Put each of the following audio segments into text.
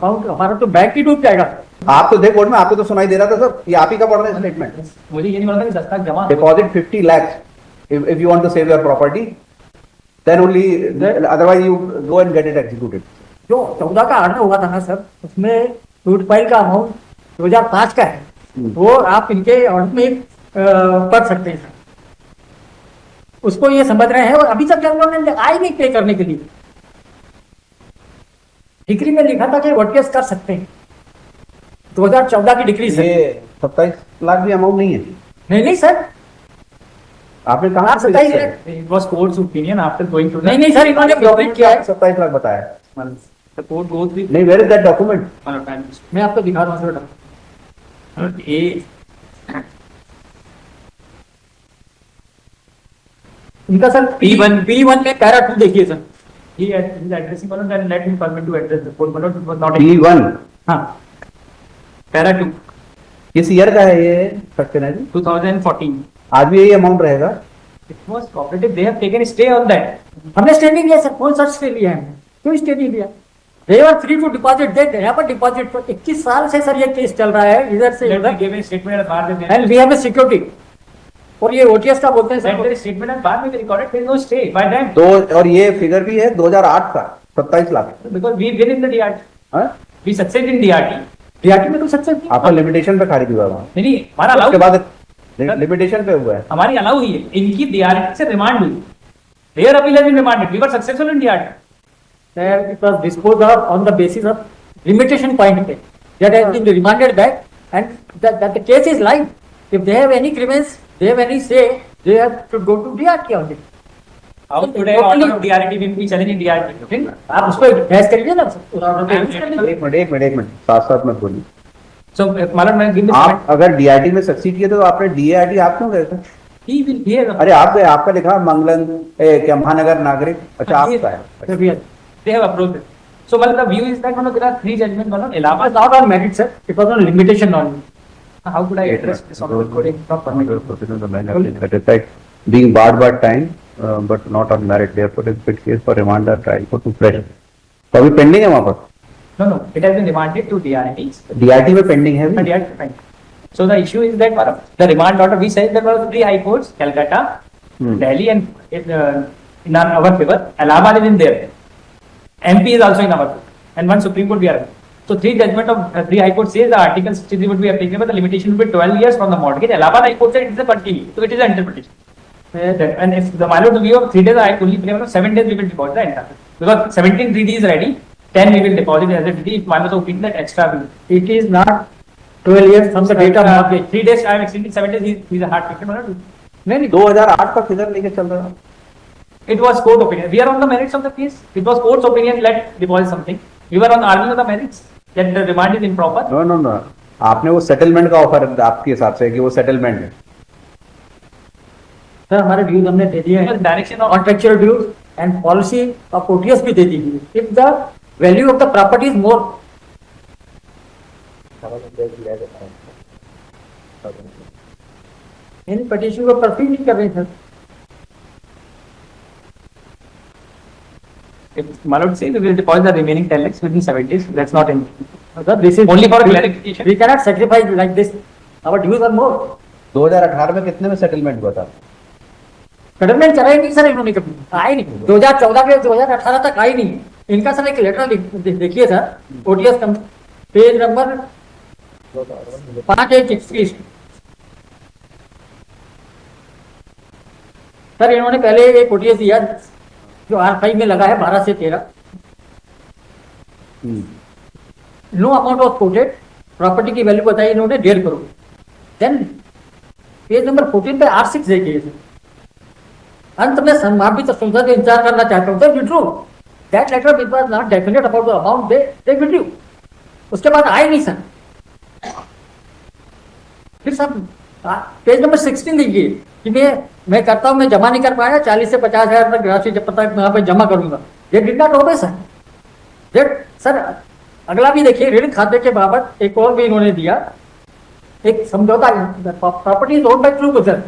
Account हमारा तो bank ही डूब जाएगा। आप तो देखो में, आपको तो सुनाई दे रहा था सर, ये आप ही का पढ़ रहे हैं स्टेटमेंट। मुझे ये नहीं पता कि 10 लाख जमा deposit 50 lakhs if you want to save your property, then only, otherwise you go and get it executed. जो 14 का ऑर्डर हुआ था ना सर, उसमें टूट फाइल का अमाउंट 2005 का है, वो आप इनके ऑर्डर में पढ़ सकते हैं। उसको ये समझ रहे हैं और अभी तक गवर्नमेंट आई नहीं पे करने के लिए। डिक्री में लिखा था कि ओटीएस कर सकते हैं, 2014 की डिक्री से। ये 27 लाख भी अमाउंट नहीं है। नहीं सर, आपने कहा 27 It was court's opinion after going through नहीं सर, इन्होंने ब्लॉकिंग किया है। 27 लाख बताया। the court goes with नहीं, वेयर इज दैट डॉक्यूमेंट? मैं आपको दिखा रहा हूँ सर। इनका सर P1 में पैरा 2 देखिए sir. he is addressing one and let him permit to address the court, but it was not P1 हाँ, पैरा 2 किस ईयर का है ये सत्यना जी? 2014. आज भी यही अमाउंट रहेगा? It was cooperative. They have taken a stay on that. हमने स्टे नहीं लिया सर। कौन सा स्टे लिया है? क्यों स्टे नहीं लिया? They were free to deposit, they never deposit। पर 21 साल से सर ये केस चल रहा है इधर से Let me उधर। give a statement at बाद में. And we have a security। और ये ओटीएस का बोलते हैं Let sir. the statement at बाद में be recorded. There is no stay by them तो और ये फिगर भी है 2008 का 27 lakh. because we win in the DRT. हाँ? We succeed in DRT. DRT में तो सक्सेस नहीं। आपका लिमिटेशन पे खारिज हुआ वहाँ, नहीं हमारा उसके अलाउ बाद लिमिटेशन पे हुआ है। हमारी अलाउ हुई है, इनकी DRT से रिमांड हुई। Their appeal has been remanded. We were successful in DRT. It was disposed of on the basis of limitation point पे। That has been remanded back and that the case is live। If they have any grievance, they have any say, they have to go to DRT only। How today order of DRT will be challenging DRT. आप उस पर बहस करिए ना, उस order पे use कर लीजिए। एक मिनट साथ मत बोलिए। So Malan, मैं give this आप अगर डीआरटी में सक्सीड किए तो आपने डीआरटी आप क्यों गए थे? he will hear. अरे आप गए, आपका लिखा मंगलन क्या महानगर नागरिक, अच्छा आपका है। They have approved it. So Malan, the view is that there are 3 judgments. Malan, It was not on merit sir, it was on limitation only। how could I address this on the recording? Not permitted. Being barred by time, but not on merit, therefore is fit case for remand or trial for two fresh। तो अभी pending है वहाँ पर? No, it has been remanded to DRT. DRT में pending है अभी? DRT fine. So the issue is that the remand order we said there were 3 high courts, Calcutta, Delhi, and in our favor. Allahabad is in there. MP is also in our favor, and 1 Supreme Court we are. So 3 judgment of 3 high court says the Article 63 would be applicable, but the limitation would be 12 years from the mortgage. Allahabad High Court said it is a continue, so it is an interpretation. And if the my lord view of 3 days, I only play 7 days we will deposit the entire, because 17 3D is ready, 10 we will deposit as a DD. If my lord opinion that extra will. It is not 12 years from the date of mortgage। 3 days I am extending 7 days. He is a hard ticket, my lord. नहीं 2008 का figure लेके चल रहा है। It was court opinion. We are on the merits of the case. It was court's opinion. Let deposit something. We were on arguing on the merits that the remand is improper. No आपने वो settlement का offer आपके हिसाब से कि वो settlement है। Sir हमारे व्यूज हमने दे दिए हैं, Direction of contractual views and policy of OTS भी दे दी है। If the value of the property is more, in petition को परफीड नहीं कर रहे sir. if my lord say we will deposit the remaining 10 lakhs within 7 days. That's not in. Sir, this is Only for clarification. We cannot sacrifice like this. Our dues are more। 2018 में कितने में settlement हुआ था? Settlement कराई नहीं sir इन्होंने कभी, आई नहीं। 2014 के 2018 तक आई नहीं। इनका सर एक लेटर देखिए sir, OTS page number 5/1 sir इन्होंने पहले एक ओटीएस दिया जो R5 में लगा है 12 से 13। No amount of quoted, property की वैल्यू बताई इन्होंने 1.5 करोड़। देन पेज नंबर 14 पे R6 देखिए। अंत में समाप्ति तो संसद का इंतजार करना चाहता हूँ, sir withdrew that letter which was not definite about the amount they withdrew. उसके बाद आए नहीं सर। फिर सब पेज नंबर 16 देखिए कि मैं करता हूं, मैं जमा नहीं कर पाया, 40 से 50 हजार तक राशि जब तक यहाँ पे जमा करूंगा। ये डिड नॉट होगा सर। डेट सर अगला भी देखिए, ऋण खाते के बाबत एक और भी इन्होंने दिया, एक समझौता। Property is owned by true Gujar,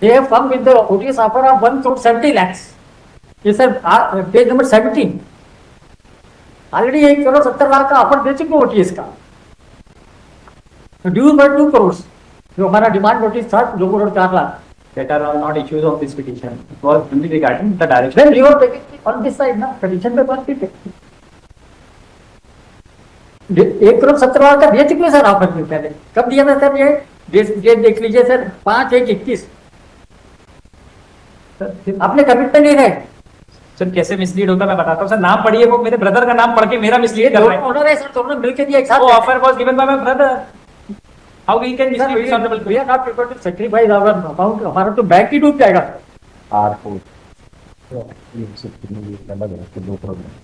they have come with the OTS offer of 1 crore 70 lakhs। ये सर पेज नंबर 17 ऑलरेडी 1,70,00,000 का ऑफर दे चुके ओटीएस का, ड्यू बाय 2 करोड़, जो हमारा डिमांड नोटिस था 2,04,00,000. That are not issues of this petition. It was only regarding the direction. Then you are taking on this side ना, petition पे बात ठीक है. 1,70,00,000 का दे चुके हैं सर ऑफर में पहले. कब दिया था सर ये? डेट देख लीजिए सर, 5/1/21. आपने कमिटमेंट नहीं है. सर कैसे मिसलीड होगा मैं बताता हूँ सर. नाम पढ़िए, वो मेरे ब्रदर का नाम पढ़ के मेरा मिसलीड कर रहा है. ऑनर है सर, दोनों मिलके दिया एक साथ. वो offer was given by my brother. How he can Sir, mislead we are not prepared to sacrifice our amount. हमारा तो बैंक ही डूब जाएगा.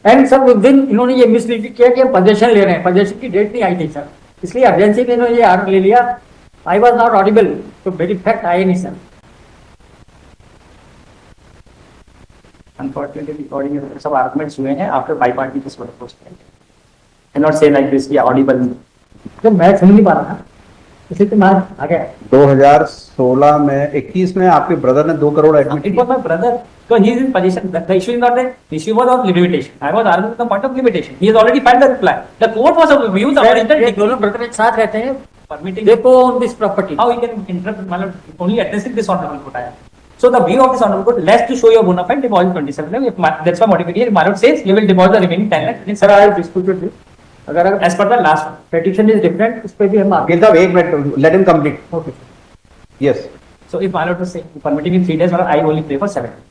एंड सर उस दिन इन्होंने ये मिसलीड किया कि हम पोजेशन ले रहे हैं. पोजेशन की डेट नहीं आई थी सर, इसलिए अर्जेंसी में इन्होंने ये आर्डर ले लिया. आई वॉज नॉट ऑडिबल, तो वेरी फैक्ट आए नहीं सर. Unfortunately, recording सब arguments हुए हैं after biparty this was postponed. Cannot say like this. Yeah, audible. तो मैं सुन नहीं पा रहा था, इसलिए तो मैं आ गया. 2016 में 21 में आपके ब्रदर ने 2 crore admit It was my brother. So he is in position. The issue is not that. The issue was of limitation. I was arguing the point of limitation. He has already filed the reply. The court was of view the original ये दोनों brother एक साथ रहते हैं. permitting. देखो on this property. How he can interrupt? मतलब only addressing this honorable court आया. So the view of this honorable court, less to show your bona fide deposit 27 lakh. That's why modification. Marot says you will deposit the remaining 10 lakh. Sir I disputed this. अगर As per the last one. Petition is different, उस पे भी हम आगे. वकील साहब 1 minute, let him complete. Okay. Yes. So if Marot was saying permitting in 3 days, I only pay for 7 days.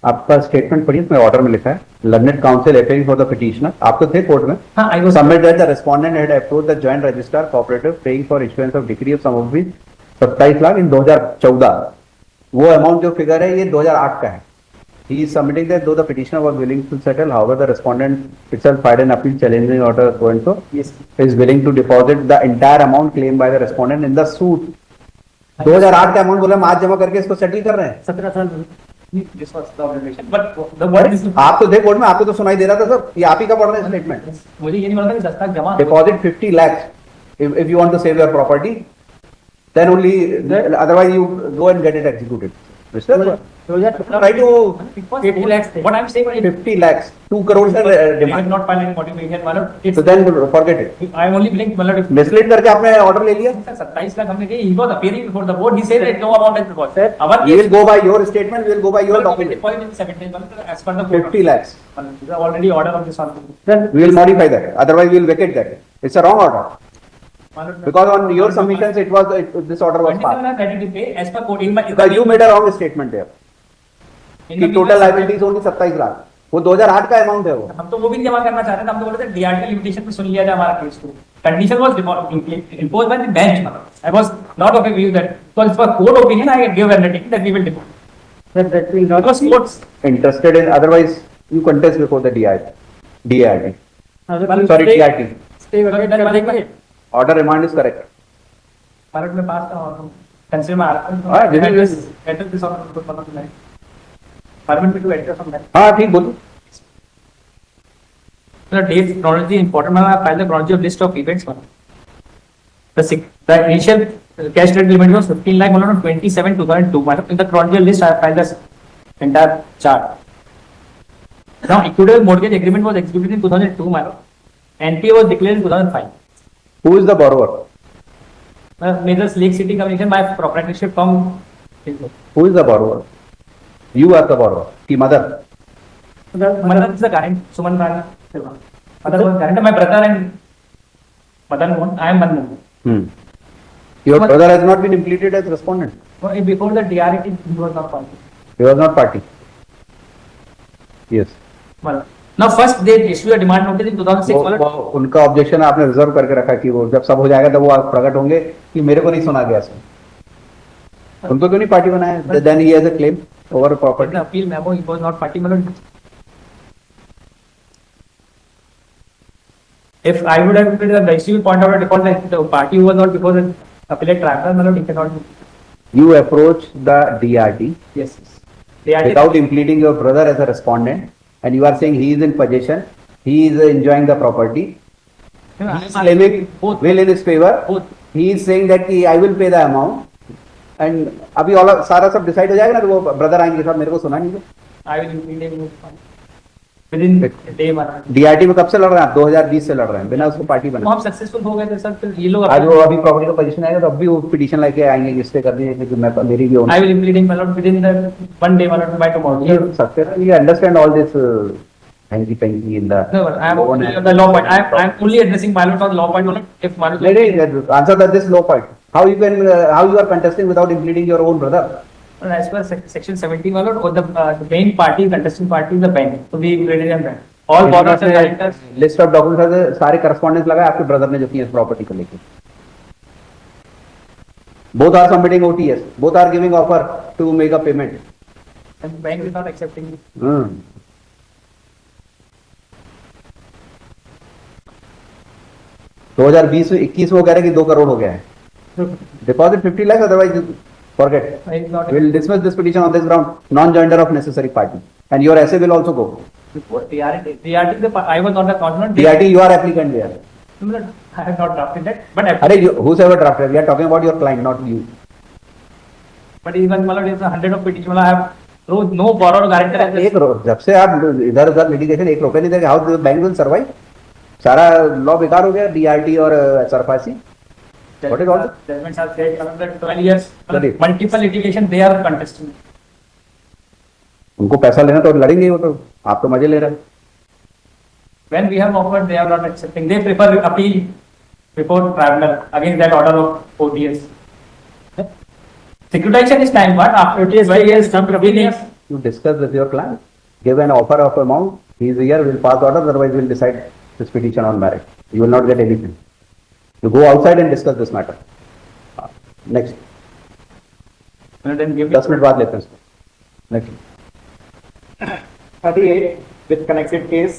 आपका statement पढ़िए, उसमें ऑर्डर में लिखा है learned counsel appearing for the petitioner. आप तो थे कोर्ट में. हाँ, I was. Submit that the respondent had approached the joint registrar cooperative paying for issuance of decree of sum of which 27 lakh इन 2014. वो अमाउंट जो फिगर है ये 2008 का है. He is submitting that though the petitioner was willing to settle, however the respondent itself filed an appeal challenging order so and so Yes. is willing to deposit the entire amount claimed by the respondent in the suit. 2008 का amount बोला हम आज जमा करके इसको settle कर रहे हैं. 17 साल. This was the obligation. But the word is. आप तो थे कोर्ट में, आपको तो सुनाई दे रहा था सर. ये आप ही का पढ़ रहे हैं स्टेटमेंट. मुझे ये नहीं पता कि 10 लाख जमा. Deposit 50 lakhs if you want to save your property, then only otherwise you go and get it executed. Mister, try to 80 lakhs थे. What I'm saying is 50 lakhs, 2 crore sir I have demand. not filed any modification. Malad, So then forget it. I am only blinking. Malad, mislead करके आपने order ले लिया. 27 लाख हमने दिए. He was appearing before the board. He said that no amount is deposited. Sir, Our We will go by your statement, we will go by your document. deposit in 7 days. Malad, as per the court. 50 lakhs. Malad, this is already order of this one. Then We will modify that. Otherwise, we will vacate that. It's a wrong order. Malad, Because on your submissions, this order was 27 passed. lakh ready to pay as per court. In my Because you made a wrong statement there. in कि the total liabilities only 27 lakh. वो 2008 का amount है वो. हम तो वो भी नहीं जमा करना चाह रहे थे. हम तो बोले थे डीआरटी लिमिटेशन पे सुन लिया जाए हमारा केस को. Condition was imposed by the bench. I was not of a view that because it's for court opinion. I give undertaking that we will deposit. that will not. Because courts. Interested in, otherwise you contest before the DIRT. Sorry, DIRT. Stay vacate कर देंगे. Order remand is correct. Bharat में पास था और consider में आ रहा हाँ, this is- enter this on कुछ पता नहीं. पार्लियामेंट में टू एंटर फ्रॉम दैट. हाँ ठीक बोलो. The date chronology important. I filed the chronology of list of events. The initial cash credit limit was 15 lakh on 27 2002. In the chronology list, I filed this entire chart. Now, equitable mortgage agreement was executed in 2002. NPA was declared in 2005. Who is the borrower? Major Lake City Communication, my proprietorship firm. Who is the borrower? You are the borrower. The mother. Mother is the current. Suman Rani. Mother was current. My brother and Madan Mohan. I am Madan Mohan. Your brother has not been implemented as respondent. Before the DRT, he was not part. He was not party. Yes. Now, first they issue a demand notice in 2006. वो उनका objection आपने reserve करके रखा कि वो जब सब हो जाएगा तब वो आप प्रकट होंगे कि मेरे को नहीं सुना गया सर. उनको क्यों नहीं पार्टी बनाया? Then he has a claim over But property. the appeal memo, he was not party. If I would have put the issue point out default that the party who was not before the appellate tribunal, he cannot. You approach the DRT Yes. DRT. without implementing your brother as a respondent, and you are saying he is in possession, he is enjoying the property, he is claiming both. will in his favor. Both. He is saying that कि I will pay the amount, and अभी all सारा सब decide हो जाएगा ना तो वो brother आएंगे साहब मेरे को सुना नहीं. I will immediately move on. Within day one. DRT में कब से लड़ रहे हैं आप? 2020 से लड़ रहे हैं बिना उसको पार्टी तो बना। हम सक्सेसफुल हो गए थे सर, फिर ये लोग आज वो अभी प्रॉपर्टी का पोजीशन आएगा तो अब भी वो पिटीशन लेके आएंगे जिससे कर दीजिए कि मैं मेरी भी I will immediately ballot within the one day ballot by tomorrow. ये सकते हैं। ये understand all this hanky panky in the No, I am only on the law point. I am only addressing Malut on the law point only. If Malut नहीं answer that this low point how you can how you are contesting without including your own brother. as per section 17 Malut, or the main party, contesting party is the bank. So we included them bank. All borrowers and guarantors. List of documents सारे correspondence लगा आपके brother ने जो की इस property को लेके। Both are submitting OTS, both are giving offer to make a payment. And bank is not accepting it. 2020 में 21 में वो कह रहे हैं कि 2 करोड़ हो गया है। Deposit 50 lakh, otherwise forget. It's not We'll dismiss this petition on this ground, non-joinder of necessary party, and your essay will also go. report DRT. I was not the consonant. DRT, you are applicant there. I have not drafted that. But अरे whosoever drafted, we are talking about your client, not you. but even Malut is 100 of petition. I have no borrower guarantor. as एक जब से आप इधर उधर litigation 1 रुपए नहीं देंगे, हाउ बैंक विल सर्वाइव? सारा लॉ बेकार हो गया, डीआरटी और SARFAESI. What is all this? Judgments are said after 12 years. Sorry. Multiple litigation they are contesting. उनको पैसा लेना तो लड़ेंगे वो तो, आप तो मजे ले रहे हैं। When we have offered, they are not accepting. They prefer appeal before tribunal against that order of ODS. Securitization is time, but after It is 12 years, some 15 years. You discuss with your client, give an offer of amount, he is here, will pass order, otherwise we'll decide this petition on merit. You will not get anything. You go outside and discuss this matter. Next, And then give 10 minute बाद लेते हैं इसको। Next. 38 with connected case